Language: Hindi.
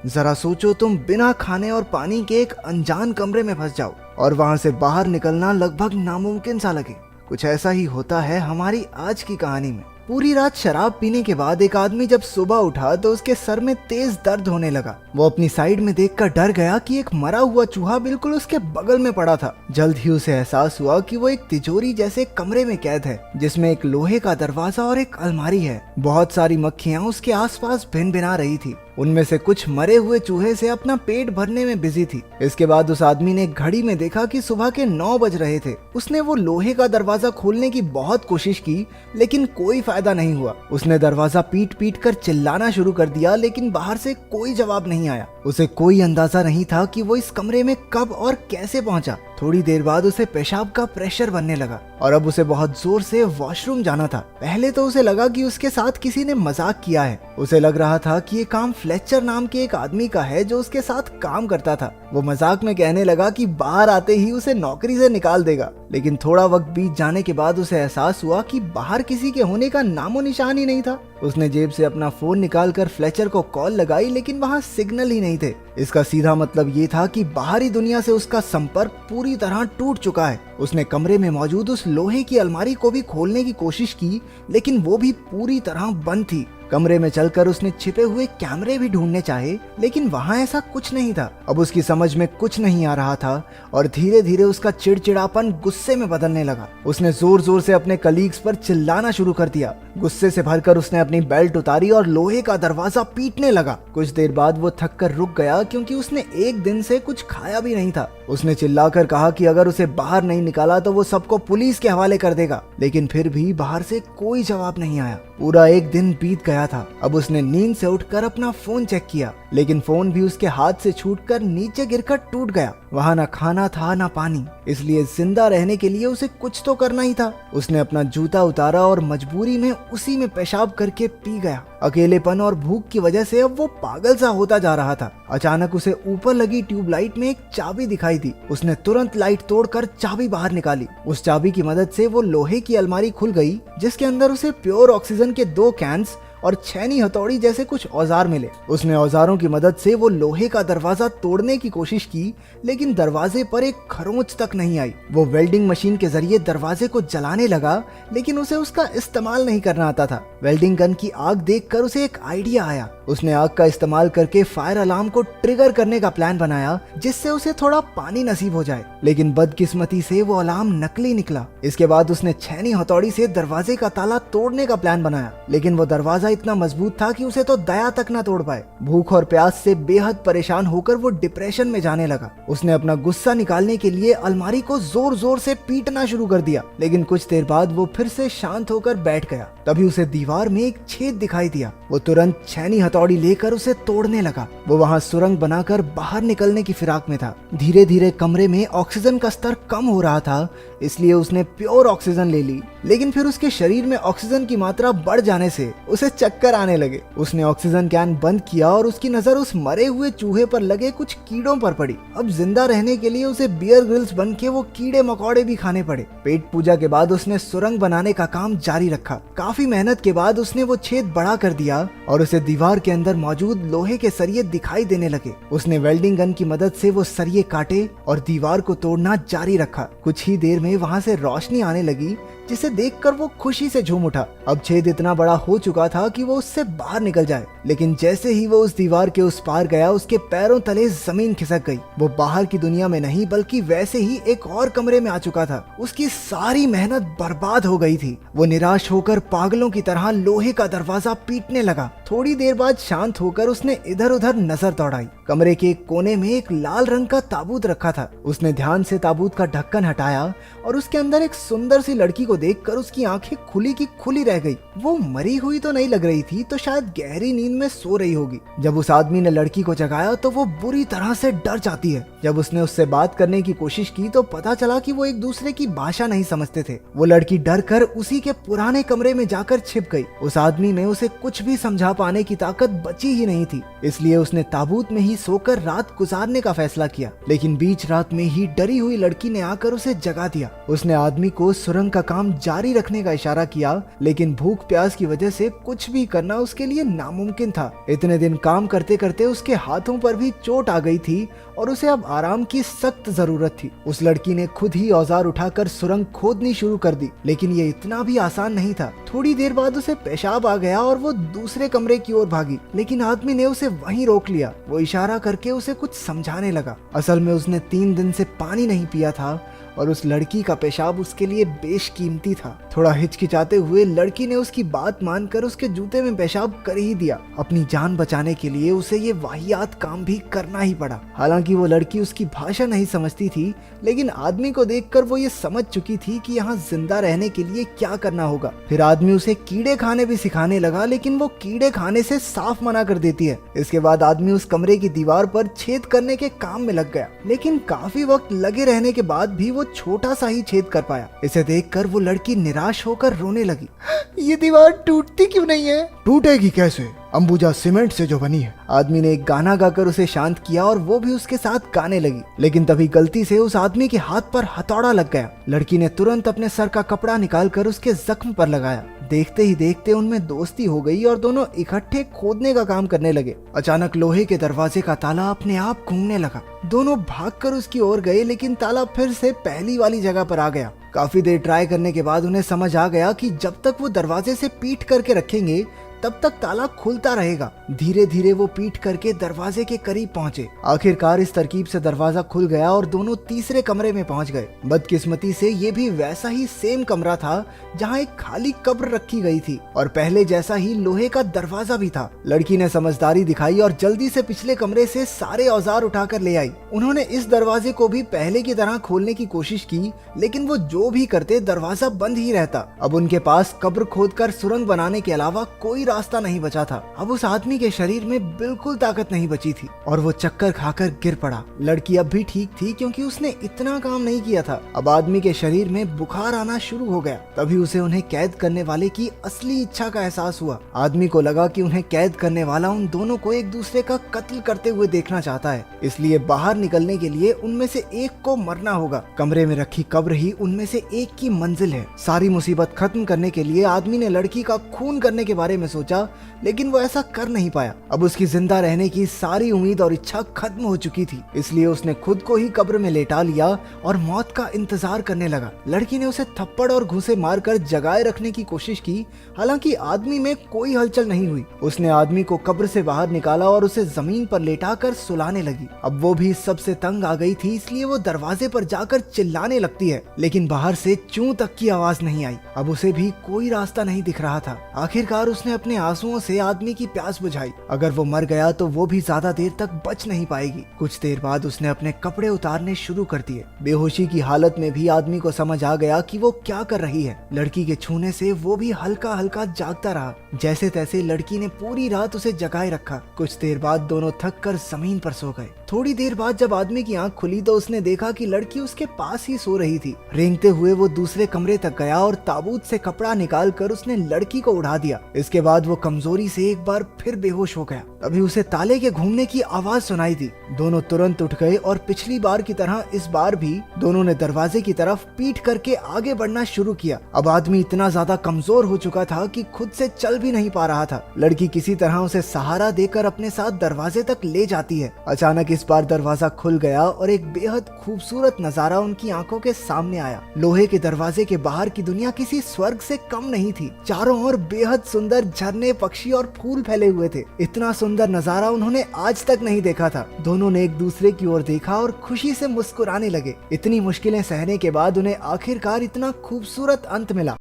जरा सोचो, तुम बिना खाने और पानी के एक अनजान कमरे में फंस जाओ और वहां से बाहर निकलना लगभग नामुमकिन सा लगे। कुछ ऐसा ही होता है हमारी आज की कहानी में। पूरी रात शराब पीने के बाद एक आदमी जब सुबह उठा तो उसके सर में तेज दर्द होने लगा। वो अपनी साइड में देखकर डर गया कि एक मरा हुआ चूहा बिल्कुल उसके बगल में पड़ा था। जल्द ही उसे एहसास हुआ कि वो एक तिजोरी जैसे कमरे में कैद है, जिसमें एक लोहे का दरवाजा और एक अलमारी है। बहुत सारी मक्खियां उसके आसपास भिनभिना रही थी। उनमें से कुछ मरे हुए चूहे से अपना पेट भरने में बिजी थी। इसके बाद उस आदमी ने घड़ी में देखा कि सुबह के 9 बज रहे थे। उसने वो लोहे का दरवाजा खोलने की बहुत कोशिश की, लेकिन कोई फायदा नहीं हुआ। उसने दरवाजा पीट पीट कर चिल्लाना शुरू कर दिया, लेकिन बाहर से कोई जवाब नहीं आया। उसे कोई अंदाजा नहीं था कि वो इस कमरे में कब और कैसे पहुंचा। थोड़ी देर बाद उसे पेशाब का प्रेशर बनने लगा और अब उसे बहुत जोर से वॉशरूम जाना था। पहले तो उसे लगा कि उसके साथ किसी ने मजाक किया है। उसे लग रहा था कि ये काम फ्लेचर नाम के एक आदमी का है जो उसके साथ काम करता था। वो मजाक में कहने लगा कि बाहर आते ही उसे नौकरी से निकाल देगा। लेकिन थोड़ा वक्त बीत जाने के बाद उसे एहसास हुआ कि बाहर किसी के होने का नामो निशान ही नहीं था। उसने जेब से अपना फोन निकालकर फ्लेचर को कॉल लगाई, लेकिन वहां सिग्नल ही नहीं थे। इसका सीधा मतलब ये था कि बाहरी दुनिया से उसका संपर्क पूरी तरह टूट चुका है। उसने कमरे में मौजूद उस लोहे की अलमारी को भी खोलने की कोशिश की, लेकिन वो भी पूरी तरह बंद थी। कमरे में चलकर उसने छिपे हुए कैमरे भी ढूंढने चाहे, लेकिन वहां ऐसा कुछ नहीं था। अब उसकी समझ में कुछ नहीं आ रहा था और धीरे धीरे उसका चिड़चिड़ापन गुस्से में बदलने लगा। उसने जोर जोर से अपने कलीग्स पर चिल्लाना शुरू कर दिया। गुस्से से भरकर उसने अपनी बेल्ट उतारी और लोहे का दरवाजा पीटने लगा। कुछ देर बाद वो थक कर रुक गया, क्योंकि उसने एक दिन से कुछ खाया भी नहीं था। उसने चिल्लाकर कहा कि अगर उसे बाहर नहीं निकाला तो वो सबको पुलिस के हवाले कर देगा, लेकिन फिर भी बाहर से कोई जवाब नहीं आया। पूरा एक दिन बीत गया था। अब उसने नींद से उठकर अपना फोन चेक किया, लेकिन फोन भी उसके हाथ से छूटकर नीचे गिरकर टूट गया। वहां ना खाना था ना पानी, इसलिए जिंदा रहने के लिए उसे कुछ तो करना ही था। उसने अपना जूता उतारा और मजबूरी में उसी में पेशाब करके पी गया। अकेलेपन और भूख की वजह से अब वो पागल सा होता जा रहा था। अचानक उसे ऊपर लगी ट्यूबलाइट में एक चाबी दिखाई दी। उसने तुरंत लाइट तोड़कर चाबी बाहर निकाली। उस चाबी की मदद से वो लोहे की अलमारी खुल गई, जिसके अंदर उसे प्योर ऑक्सीजन के 2 कैंस और छेनी हथौड़ी जैसे कुछ औजार मिले। उसने औजारों की मदद से वो लोहे का दरवाजा तोड़ने की कोशिश की, लेकिन दरवाजे पर एक खरोंच तक नहीं आई। वो वेल्डिंग मशीन के जरिए दरवाजे को जलाने लगा, लेकिन उसे उसका इस्तेमाल नहीं करना आता था। वेल्डिंग गन की आग देखकर उसे एक आइडिया आया। उसने आग का इस्तेमाल करके फायर अलार्म को ट्रिगर करने का प्लान बनाया, जिससे उसे थोड़ा पानी नसीब हो जाए, लेकिन बदकिस्मती से वो अलार्म नकली निकला। इसके बाद उसने छेनी हथौड़ी से दरवाजे का ताला तोड़ने का प्लान बनाया, लेकिन वो दरवाजा इतना मजबूत था कि उसे तो दया तक ना तोड़ पाए। भूख और प्यास से बेहद परेशान होकर वो डिप्रेशन में जाने लगा। उसने अपना गुस्सा निकालने के लिए अलमारी को जोर जोर से पीटना शुरू कर दिया, लेकिन कुछ देर बाद वो फिर से शांत होकर बैठ गया। तभी उसे दीवार में एक छेद दिखाई दिया। वो तुरंत छेनी हथौड़ी लेकर उसे तोड़ने लगा। वो वहां सुरंग बनाकर बाहर निकलने की फिराक में था। धीरे धीरे कमरे में ऑक्सीजन का स्तर कम हो रहा था, इसलिए उसने प्योर ऑक्सीजन ले ली, लेकिन फिर उसके शरीर में ऑक्सीजन की मात्रा बढ़ जाने से उसे चक्कर आने लगे। उसने ऑक्सीजन कैन बंद किया और उसकी नजर उस मरे हुए चूहे पर लगे कुछ कीड़ों पर पड़ी। अब जिंदा रहने के लिए उसे बियर ग्रिल्स बन के वो कीड़े मकोड़े भी खाने पड़े। पेट पूजा के बाद उसने सुरंग बनाने का काम जारी रखा। काफी मेहनत के बाद उसने वो छेद बड़ा कर दिया और उसे दीवार के अंदर मौजूद लोहे के सरिये दिखाई देने लगे। उसने वेल्डिंग गन की मदद से वो सरिये काटे और दीवार को तोड़ना जारी रखा। कुछ ही देर में वहां से रोशनी आने लगी, जिसे देखकर वो खुशी से झूम उठा। अब छेद इतना बड़ा हो चुका था कि वो उससे बाहर निकल जाए, लेकिन जैसे ही वो उस दीवार के उस पार गया, उसके पैरों तले जमीन खिसक गई। वो बाहर की दुनिया में नहीं बल्कि वैसे ही एक और कमरे में आ चुका था। उसकी सारी मेहनत बर्बाद हो गई थी। वो निराश होकर पागलों की तरह लोहे का दरवाजा पीटने लगा। थोड़ी देर बाद शांत होकर उसने इधर उधर नजर दौड़ाई। कमरे के एक कोने में एक लाल रंग का ताबूत रखा था। उसने ध्यान से ताबूत का ढक्कन हटाया और उसके अंदर एक सुंदर सी लड़की को देखकर उसकी आंखें खुली की खुली रह गई। वो मरी हुई तो नहीं लग रही थी, तो शायद गहरी नींद में सो रही होगी। जब उस आदमी ने लड़की को जगाया तो वो बुरी तरह से डर जाती है। जब उसने उससे बात करने की कोशिश की तो पता चला कि वो एक दूसरे की भाषा नहीं समझते थे। वो लड़की डर कर उसी के पुराने कमरे में जाकर छिप गई। उस आदमी में उसे कुछ भी समझा पाने की ताकत बची ही नहीं थी, इसलिए उसने ताबूत में ही सोकर रात गुजारने का फैसला किया। लेकिन बीच रात में ही डरी हुई लड़की ने आकर उसे जगा दिया। उसने आदमी को सुरंग का काम जारी रखने का इशारा किया, लेकिन भूख प्यास की वजह से कुछ भी करना उसके लिए नामुमकिन नामुमकिन था। इतने दिन काम करते करते उसके हाथों पर भी चोट आ गई थी और उसे अब आराम की सख्त जरूरत थी। उस लड़की ने खुद ही औजार उठाकर सुरंग खोदनी शुरू कर दी, लेकिन ये इतना भी आसान नहीं था। थोड़ी देर बाद उसे पेशाब आ गया और वो दूसरे कमरे की ओर भागी, लेकिन आदमी ने उसे वहीं रोक लिया। वो इशारा करके उसे कुछ समझाने लगा। असल में उसने 3 दिन से पानी नहीं पिया था और उस लड़की का पेशाब उसके लिए बेशकीमती था। थोड़ा हिचकिचाते हुए लड़की ने उसकी बात मानकर उसके जूते में पेशाब कर ही दिया। अपनी जान बचाने के लिए उसे ये वाहियात काम भी करना ही पड़ा। हालांकि वो लड़की उसकी भाषा नहीं समझती थी, लेकिन आदमी को देखकर वो ये समझ चुकी थी कि यहाँ जिंदा रहने के लिए क्या करना होगा। फिर आदमी उसे कीड़े खाने भी सिखाने लगा, लेकिन वो कीड़े खाने से साफ मना कर देती है। इसके बाद आदमी उस कमरे की दीवार पर छेद करने के काम में लग गया, लेकिन काफी वक्त लगे रहने के बाद भी वो छोटा सा ही छेद कर पाया। इसे देखकर वो लड़की निराश होकर रोने लगी। ये दीवार टूटती क्यों नहीं है? टूटेगी कैसे, अंबुजा सीमेंट से जो बनी है। आदमी ने एक गाना गाकर उसे शांत किया और वो भी उसके साथ गाने लगी, लेकिन तभी गलती से उस आदमी के हाथ पर हथौड़ा लग गया। लड़की ने तुरंत अपने सर का कपड़ा निकालकर उसके जख्म पर लगाया। देखते ही देखते उनमें दोस्ती हो गई और दोनों इकट्ठे खोदने का काम करने लगे। अचानक लोहे के दरवाजे का ताला अपने आप घूमने लगा। दोनों भागकर उसकी ओर गए, लेकिन ताला फिर से पहली वाली जगह पर आ गया। काफी देर ट्राई करने के बाद उन्हें समझ आ गया कि जब तक वो दरवाजे से पीठ करके रखेंगे तब तक ताला खुलता रहेगा। धीरे धीरे वो पीठ करके दरवाजे के करीब पहुंचे। आखिरकार इस तरकीब से दरवाजा खुल गया और दोनों तीसरे कमरे में पहुंच गए। बदकिस्मती से ये भी वैसा ही सेम कमरा था जहां एक खाली कब्र रखी गई थी और पहले जैसा ही लोहे का दरवाजा भी था। लड़की ने समझदारी दिखाई और जल्दी से पिछले कमरे से सारे औजार उठाकर ले आई। उन्होंने इस दरवाजे को भी पहले की तरह खोलने की कोशिश की, लेकिन वो जो भी करते दरवाजा बंद ही रहता। अब उनके पास कब्र खोदकर सुरंग बनाने के अलावा कोई रास्ता नहीं बचा था। अब उस आदमी के शरीर में बिल्कुल ताकत नहीं बची थी और वो चक्कर खाकर गिर पड़ा। लड़की अब भी ठीक थी क्योंकि उसने इतना काम नहीं किया था। अब आदमी के शरीर में बुखार आना शुरू हो गया। तभी उसे उन्हें कैद करने वाले की असली इच्छा का एहसास हुआ। आदमी को लगा कि उन्हें कैद करने वाला उन दोनों को एक दूसरे का कत्ल करते हुए देखना चाहता है, इसलिए बाहर निकलने के लिए उनमें से एक को मरना होगा। कमरे में रखी कब्र ही उनमें से एक की मंजिल है। सारी मुसीबत खत्म करने के लिए आदमी ने लड़की का खून करने के बारे में सोचा, लेकिन वो ऐसा कर नहीं पाया। अब उसकी जिंदा रहने की सारी उम्मीद और इच्छा खत्म हो चुकी थी, इसलिए उसने खुद को ही कब्र में लेटा लिया और मौत का इंतजार करने लगा। लड़की ने उसे थप्पड़ और घूंसे मारकर जगाए रखने की कोशिश की, हालांकि आदमी में कोई हलचल नहीं हुई। उसने आदमी को कब्र से बाहर निकाला और उसे जमीन पर लेटाकर सुलाने लगी। अब वो भी सबसे तंग आ गई थी, इसलिए वो दरवाजे पर जाकर चिल्लाने लगती है, लेकिन बाहर से चूं तक की आवाज नहीं आई। अब उसे भी कोई रास्ता नहीं दिख रहा था। आखिरकार उसने अपने आंसुओं से आदमी की प्यास बुझाई। अगर वो मर गया तो वो भी ज्यादा देर तक बच नहीं पाएगी। कुछ देर बाद उसने अपने कपड़े उतारने शुरू कर दिए। बेहोशी की हालत में भी आदमी को समझ आ गया कि वो क्या कर रही है। लड़की के छूने से वो भी हल्का हल्का जागता रहा। जैसे तैसे लड़की ने पूरी रात उसे जगाए रखा। कुछ देर बाद दोनों थक कर जमीन पर सो गए। थोड़ी देर बाद जब आदमी की आंख खुली तो उसने देखा कि लड़की उसके पास ही सो रही थी। रेंगते हुए वो दूसरे कमरे तक गया और ताबूत से कपड़ा निकाल कर उसने लड़की को उड़ा दिया। इसके बाद वो कमजोरी से एक बार फिर बेहोश हो गया। तभी उसे ताले के घूमने की आवाज सुनाई दी। दोनों तुरंत उठ गए और पिछली बार की तरह इस बार भी दोनों ने दरवाजे की तरफ पीठ करके आगे बढ़ना शुरू किया। अब आदमी इतना ज्यादा कमजोर हो चुका था कि खुद से चल भी नहीं पा रहा था। लड़की किसी तरह उसे सहारा देकर अपने साथ दरवाजे तक ले जाती है। अचानक इस बार दरवाजा खुल गया और एक बेहद खूबसूरत नजारा उनकी आंखों के सामने आया। लोहे के दरवाजे के बाहर की दुनिया किसी स्वर्ग से कम नहीं थी। चारों ओर बेहद सुंदर झरने, पक्षी और फूल फैले हुए थे। इतना सुंदर नजारा उन्होंने आज तक नहीं देखा था। दोनों ने एक दूसरे की ओर देखा और खुशी से मुस्कुराने लगे। इतनी मुश्किलें सहने के बाद उन्हें आखिरकार इतना खूबसूरत अंत मिला।